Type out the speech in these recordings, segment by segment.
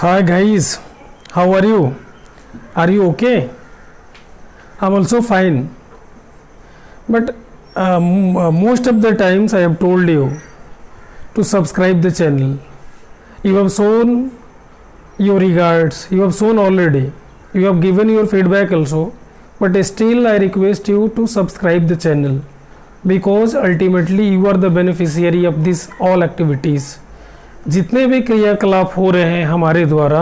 Hi guys, how are you? Are you okay? I'm also fine. But most of the times I have told you to subscribe the channel. You have shown your regards. You have shown already. You have given your feedback also. But still I request you to subscribe the channel because ultimately you are the beneficiary of this all activities. जितने भी क्रियाकलाप हो रहे हैं हमारे द्वारा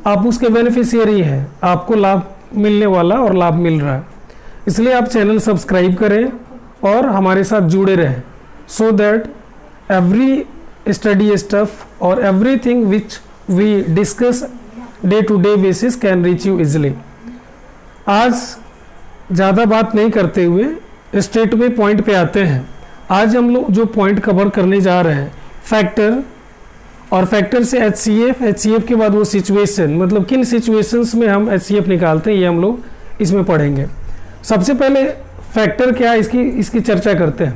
आप उसके बेनिफिशियरी हैं, आपको लाभ मिलने वाला और लाभ मिल रहा है, इसलिए आप चैनल सब्सक्राइब करें और हमारे साथ जुड़े रहें so that every study stuff और everything which we discuss day to day basis can reach you easily. आज ज़्यादा बात नहीं करते हुए स्ट्रेट वे पॉइंट पे आते हैं। आज हम लोग जो पॉइंट कवर करने जा रहे हैं फैक्टर, और फैक्टर से एचसीएफ के बाद वो सिचुएशन, मतलब किन सिचुएशंस में हम एचसीएफ निकालते हैं, ये हम लोग इसमें पढ़ेंगे। सबसे पहले फैक्टर क्या है इसकी चर्चा करते हैं।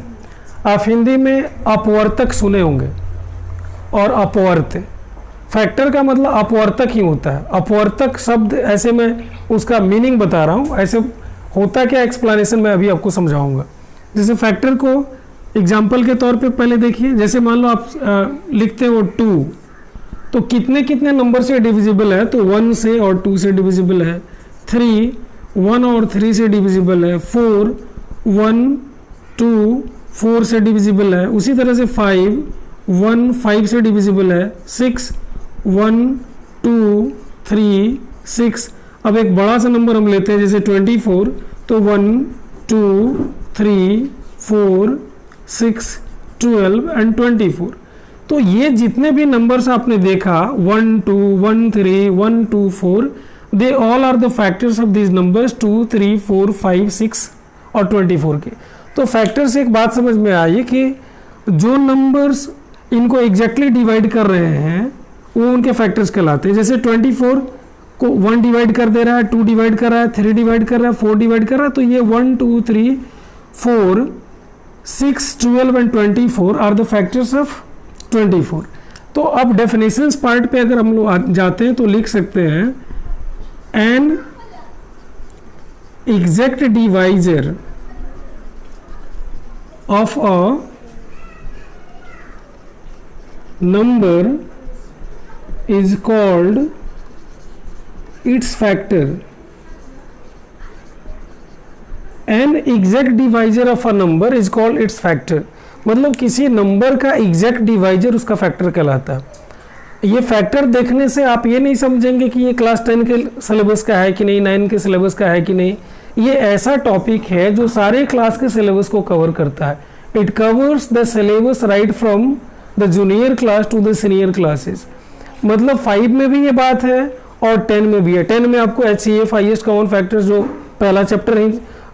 आप हिंदी में अपवर्तक सुने होंगे और अपवर्त, फैक्टर का मतलब अपवर्तक ही होता है। अपवर्तक शब्द ऐसे मैं उसका मीनिंग बता रहा हूँ, ऐसे होता क्या एक्सप्लेनेशन मैं अभी आपको समझाऊंगा। जैसे फैक्टर को एग्जाम्पल के तौर पे पहले देखिए, जैसे मान लो आप लिखते हो 2, तो कितने कितने नंबर से डिविजिबल है, तो 1 से और 2 से डिविजिबल है। 3 1 और 3 से डिविजिबल है। 4 1 2 4 से डिविजिबल है। उसी तरह से 5 1 5 से डिविजिबल है। 6 1 2 3 6। अब एक बड़ा सा नंबर हम लेते हैं जैसे 24, तो 1 2 3 4 6 12 एंड 24। तो ये जितने भी नंबर्स आपने देखा 1 2 1 3 1 2 4, they all are the factors of these numbers 2 3 4 5 6 और 24 के। तो फैक्टर से एक बात समझ में आई कि जो नंबर्स इनको एग्जैक्टली डिवाइड कर रहे हैं वो उनके फैक्टर्स कहलाते हैं। जैसे 24 को 1 डिवाइड कर दे रहा है, 2 डिवाइड कर रहा है, 3 डिवाइड कर रहा है, 4 डिवाइड कर रहा है, तो ये 1 2 3 4 6 12 and 24 are the factors of 24। तो अब डेफिनेशंस पार्ट पे अगर हम लोग जाते हैं तो लिख सकते हैं an exact divisor of a number is called its factor. An exact divisor of a number is called its factor, मतलब किसी नंबर का एग्जैक्ट डिवाइजर उसका फैक्टर कहलाता है। ये फैक्टर देखने से आप ये नहीं समझेंगे कि ये क्लास 10 के सिलेबस का है कि नहीं, 9 के सिलेबस का है कि नहीं। ये ऐसा टॉपिक है जो सारे क्लास के सिलेबस को कवर करता है। It covers the syllabus right from the junior class to the senior classes. मतलब 5 में भी ये बात है और 10 में भी है। 10 में आपको एचसीएफ हाईएस्ट कॉमन फैक्टर्स जो पहला चैप्टर है,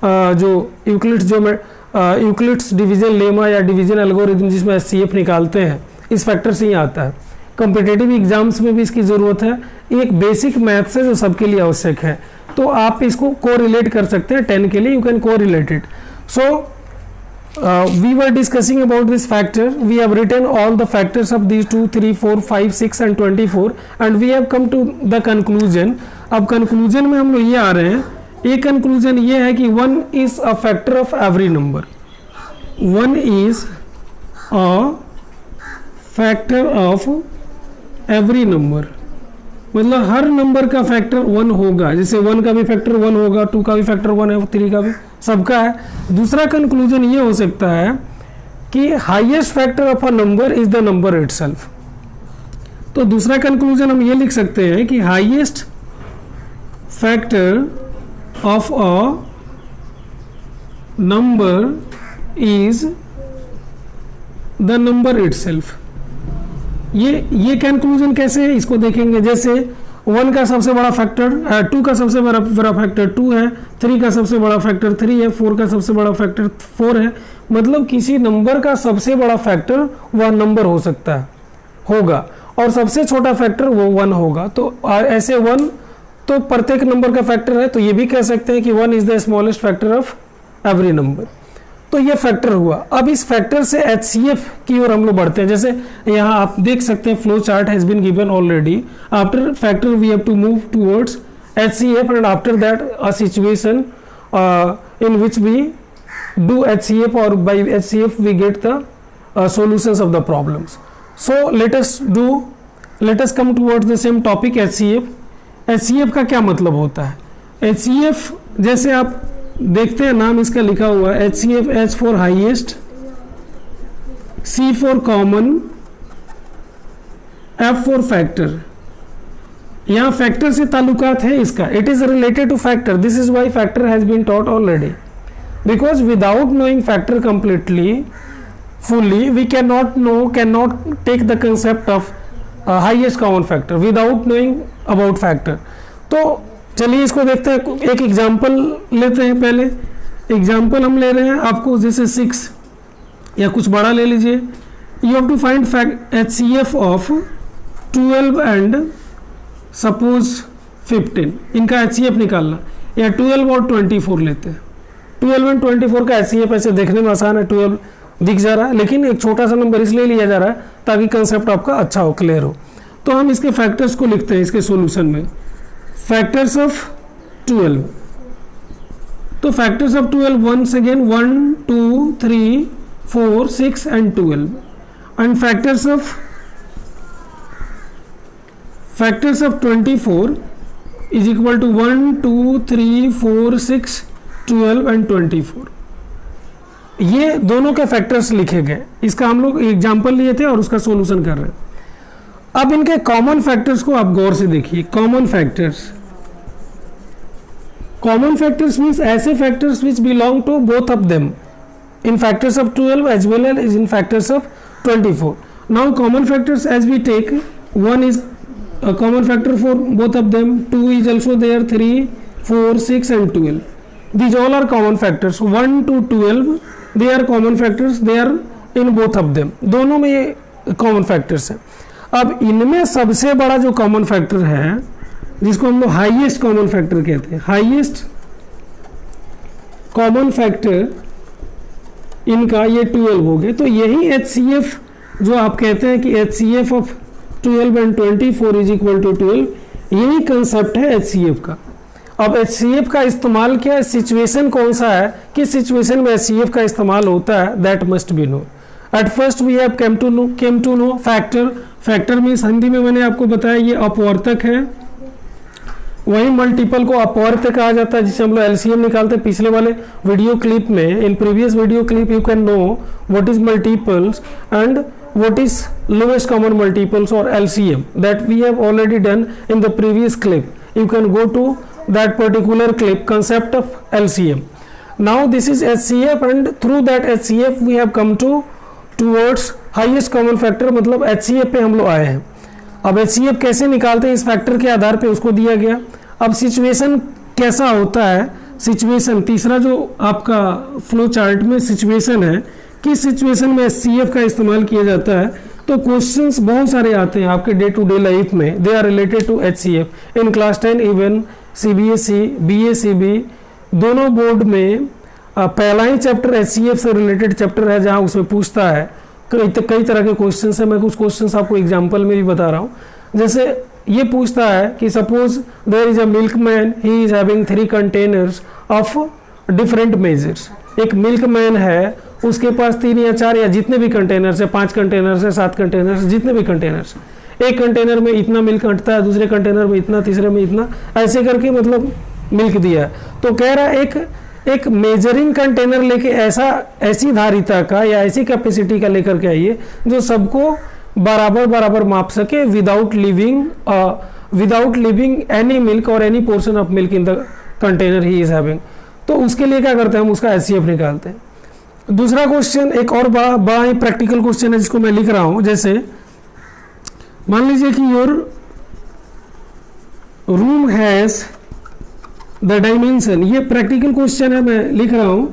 जो यूक्लिड्स डिवीजन लेमा या डिवीजन एल्गोरिथम जिसमें एचसीएफ निकालते हैं, इस फैक्टर से ही आता है। कॉम्पिटिटिव एग्जाम्स में भी इसकी ज़रूरत है। एक बेसिक मैथ्स है जो सबके लिए आवश्यक है, तो आप इसको को रिलेट कर सकते हैं 10 के लिए। You can correlate it. So we were discussing about this factor. We have written all the factors of these 2 3 4 5 6 and 24 and we have come to the conclusion. अब कंक्लूजन में हम लोग ये आ रहे हैं, एक कंक्लूजन ये है कि 1 is a factor of every number. 1 is a factor of every number, मतलब हर नंबर का फैक्टर 1 होगा। जैसे 1 का भी फैक्टर 1 होगा, 2 का भी फैक्टर 1 है, 3 का भी, सबका है। दूसरा कंक्लूजन ये हो सकता है कि highest factor of a number is the number itself. तो दूसरा कंक्लूजन हम ये लिख सकते हैं कि highest factor of a number is the number itself। ये कंक्लूजन कैसे है इसको देखेंगे। जैसे 1 का सबसे बड़ा फैक्टर 2 का सबसे बड़ा फैक्टर 2 है, 3 का सबसे बड़ा फैक्टर 3 है, 4 का सबसे बड़ा फैक्टर 4 है। मतलब किसी नंबर का सबसे बड़ा फैक्टर वह नंबर हो सकता है, होगा, और सबसे छोटा फैक्टर वो 1 होगा। तो ऐसे 1 तो प्रत्येक नंबर का फैक्टर है, तो ये भी कह सकते हैं कि 1 is the smallest factor of every number. तो ये फैक्टर हुआ। अब इस फैक्टर से HCF की ओर हम लोग बढ़ते हैं। जैसे यहाँ आप देख सकते हैं flow chart has been given already. After factor we have to move towards HCF and after that a situation in which we do HCF, or by HCF we get the solutions of the problems. So let us come towards the same topic, HCF. HCF का क्या मतलब होता है? HCF जैसे आप देखते हैं नाम इसका लिखा हुआ है HCF, H for highest, C for common, F for factor. यहाँ फैक्टर से ताल्लुकात है इसका. It is related to factor. This is why factor has been taught already, because without knowing factor completely fully we cannot take the concept of highest common factor without knowing about factor. तो चलिए इसको देखते हैं. एक example लेते हैं. पहले example हम ले रहे हैं आपको, जैसे 6 या कुछ बड़ा ले लीजिए. You have to find HCF of 12 and suppose 15. इनका HCF निकालना, या 12 और 24 लेते हैं. 12 एंड 24 का HCF ऐसे देखने में आसान है, 12 दिख जा रहा है, लेकिन एक छोटा सा नंबर इसलिए लिया जा रहा है ताकि कंसेप्ट आपका अच्छा हो, क्लियर हो. तो हम इसके फैक्टर्स को लिखते हैं इसके सॉल्यूशन में. Factors of 12. तो factors of 12 once again 1 2 3 4 6 and 12. And factors of 24 is equal to 1 2 3 4 6 12 and 24. ये दोनों के फैक्टर्स लिखे गए. इसका हम लोग एग्जाम्पल लिए थे और उसका सॉल्यूशन कर रहे हैं. अब इनके कॉमन फैक्टर्स को आप गौर से देखिए. कॉमन फैक्टर्स मीन्स ऐसे factors which belong to both of them in factors of 12 as well as in factors of 24. Now common factors as we take, 1 इज a common factor for both of them, 2 is also there, 3 4 6 and 12. These all are common factors. 1 to 12 they are common factors, they are in both of them. दोनों में ये common factors हैं. अब इनमें सबसे बड़ा जो common factor है, जिसको हम लोग highest common factor कहते हैं, highest common factor इनका ये 12 हो गए. तो यही HCF जो आप कहते हैं कि HCF of 12 and 24 is equal to 12, यही कंसेप्ट है HCF का. अब HCF का इस्तेमाल क्या है, सिचुएशन कौन सा है, किस सिचुएशन में HCF का इस्तेमाल होता है, that must be no. At first we have came to know factor. Factor means Hindi में मैंने आपको बताया ये अपवर्तक है. वही मल्टीपल को अपवर्त कहा जाता है, जिसे हम लोग LCM निकालते हैं. पिछले वाले वीडियो क्लिप में, in previous video clip you can know what is multiples and what is lowest common multiples or LCM, that we have already done in the previous clip. You can go to that particular clip, concept of LCM. Now this is HCF and through that HCF we have come towards highest common factor. मतलब HCF पे हम लोग आए हैं. अब HCF कैसे निकालते हैं, इस फैक्टर के आधार पे उसको दिया गया. अब सिचुएशन कैसा होता है, सिचुएशन तीसरा जो आपका फ्लो चार्ट में सिचुएशन है, किस सिचुएशन में HCF का इस्तेमाल किया जाता है. तो क्वेश्चंस बहुत सारे आते हैं आपके डे टू डे लाइफ में, they are related to HCF in class 10. Even CBSE BACB दोनों बोर्ड में पहला ही चैप्टर HCF से रिलेटेड चैप्टर है, जहां उसमें पूछता है कई तरह के क्वेश्चंस है. मैं कुछ क्वेश्चंस आपको एग्जाम्पल में भी बता रहा हूँ. जैसे ये पूछता है कि suppose there is a milkman, he is having 3 containers of different measures. एक मिल्कमैन है, उसके पास 3 या 4 या जितने भी कंटेनर्स है, 5 कंटेनर्स है, 7 कंटेनर्स, जितने भी कंटेनर्स, एक कंटेनर में इतना मिल्क अटता है, दूसरे कंटेनर में इतना, तीसरे में इतना, ऐसे करके मतलब मिल्क दिया. तो कह रहा है एक मेजरिंग कंटेनर लेके ऐसी धारिता का या ऐसी कैपेसिटी का लेकर के आइए जो सबको बराबर माप सके विदाउट लिविंग एनी मिल्क और any portion of milk in the container he is having. तो उसके लिए क्या करते हैं, हम उसका HCF निकालते हैं. दूसरा क्वेश्चन एक और बड़ा ही प्रैक्टिकल क्वेश्चन है जिसको मैं लिख रहा हूं. जैसे मान लीजिए कि your room has the dimension, ये प्रैक्टिकल क्वेश्चन है, मैं लिख रहा हूं.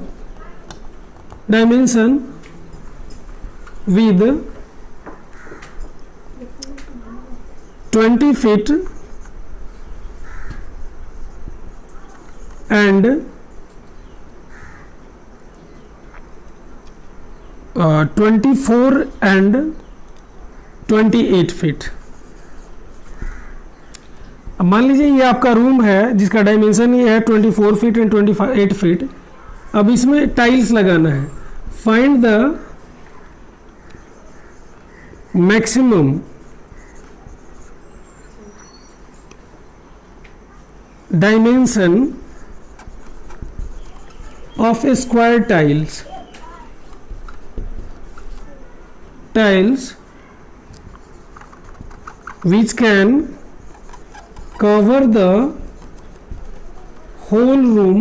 Dimension with 20 feet and 24 and 28 feet. अब मान लीजिए ये आपका रूम है जिसका डायमेंशन ये है 24 फीट एंड 28 फीट। अब इसमें टाइल्स लगाना है। Find the maximum dimension of A square tiles which can cover the whole room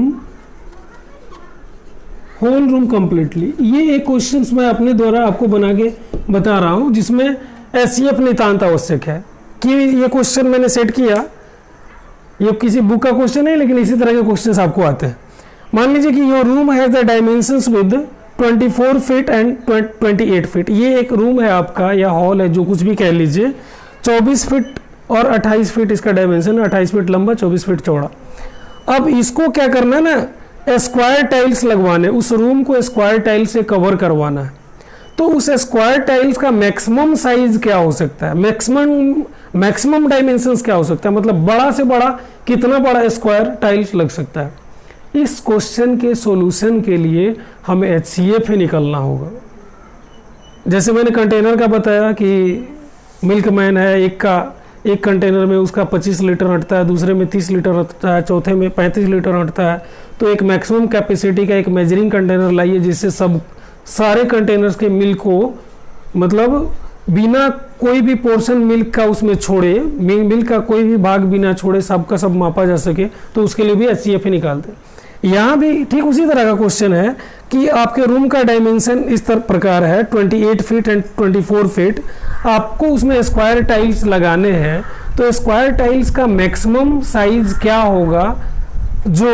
completely। ये एक क्वेश्चन मैं अपने द्वारा आपको बना के बता रहा हूँ जिसमें एचसीएफ नितांत आवश्यक है कि ये क्वेश्चन मैंने सेट किया। ये किसी बुक का क्वेश्चन है लेकिन इसी तरह के क्वेश्चंस आपको आते हैं। मान लीजिए कि your room has the dimensions with 24 feet and 28 feet. ये एक रूम है आपका या हॉल है, जो कुछ भी कह लीजिए। 24 फीट और 28 फीट इसका डायमेंशन है, 28 फीट लंबा 24 फीट चौड़ा। अब इसको क्या करना है ना, स्क्वायर टाइल्स लगवाने, उस रूम को स्क्वायर टाइल्स से कवर करवाना है। तो उस स्क्वायर टाइल्स का मैक्सिमम साइज क्या हो सकता है, मैक्सिमम डायमेंशंस क्या हो सकता है, मतलब बड़ा से बड़ा कितना बड़ा स्क्वायर टाइल्स लग सकता है। इस क्वेश्चन के सॉल्यूशन के लिए हमें एचसीएफ ही निकलना होगा। जैसे मैंने कंटेनर का बताया कि मिल्कमैन है, एक कंटेनर में उसका 25 लीटर हटता है, दूसरे में 30 लीटर हटता है, चौथे में 35 लीटर हटता है। तो एक मैक्सिमम कैपेसिटी का एक मेजरिंग कंटेनर लाइए जिससे सारे कंटेनर्स के मिल्क को, मतलब बिना कोई भी पोर्शन मिल्क का उसमें छोड़े, मिल्क का कोई भी भाग बिना छोड़े सबका सब मापा जा सके। तो उसके लिए भी एचसीएफ ही निकालते हैं। यहाँ भी ठीक उसी तरह का क्वेश्चन है कि आपके रूम का डायमेंशन इस प्रकार है 28 फीट एंड 24 फीट। आपको उसमें स्क्वायर टाइल्स लगाने हैं, तो स्क्वायर टाइल्स का मैक्सिमम साइज क्या होगा जो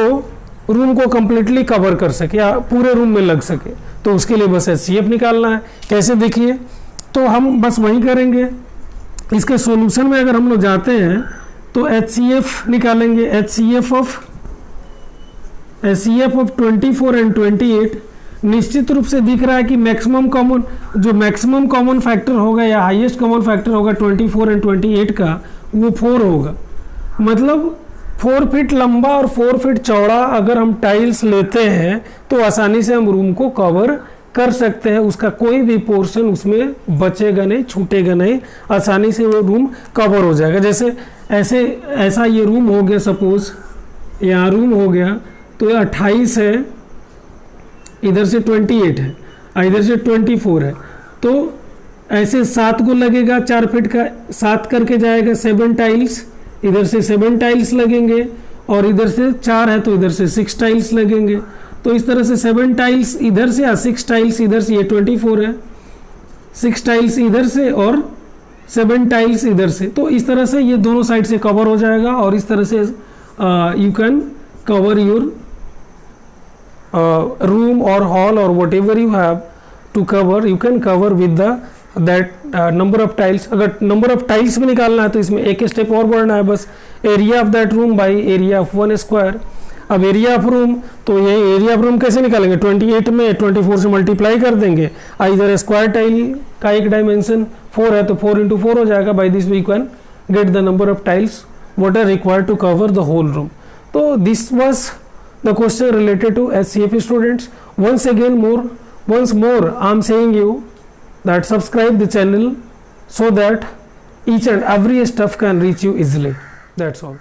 रूम को कंप्लीटली कवर कर सके या पूरे रूम में लग सके। तो उसके लिए बस एचसीएफ निकालना है। कैसे देखिए, तो हम बस वही करेंगे। इसके सॉल्यूशन में अगर हम लोग जाते हैं तो एचसीएफ निकालेंगे। एचसीएफ ऑफ 24 एंड 28 निश्चित रूप से दिख रहा है कि मैक्सिमम कॉमन फैक्टर होगा या हाईएस्ट कॉमन फैक्टर होगा 24 एंड 28 का, वो 4 होगा। मतलब 4 फीट लंबा और 4 फीट चौड़ा अगर हम टाइल्स लेते हैं तो आसानी से हम रूम को कवर कर सकते हैं। उसका कोई भी पोर्शन उसमें बचेगा नहीं, छूटेगा नहीं, आसानी से वो रूम कवर हो जाएगा। जैसे ऐसा ये रूम हो गया, सपोज यहाँ रूम हो गया, तो ये 28 है, इधर से 28 है, इधर से 24 है। तो ऐसे 7 को लगेगा, 4 फीट का 7 करके जाएगा 7 टाइल्स, इधर से 7 टाइल्स लगेंगे, और इधर से 4 है तो इधर से 6 टाइल्स लगेंगे। तो इस तरह से 7 टाइल्स इधर से या 6 टाइल्स इधर से, ये 24 है, 6 टाइल्स इधर से और 7 टाइल्स इधर से। तो इस तरह से ये दोनों साइड से कवर हो जाएगा, और इस तरह से you can cover your room or hall or whatever you have to cover, you can cover with that number of tiles। अगर number of tiles भी निकालना है तो इसमें एक स्टेप और बढ़ना है, बस area of that room by area of 1 square। अब एरिया ऑफ रूम, तो ये एरिया ऑफ रूम कैसे निकालेंगे, 28 में 24 से मल्टीप्लाई कर देंगे। इधर स्क्वायर टाइल का एक डायमेंशन 4 है तो 4 × 4 हो जाएगा। By this we can get the number of tiles what are required to cover the whole room. तो this was the question related to SCF students. Once more I am saying you that subscribe the channel so that each and every stuff can reach you easily. That's all.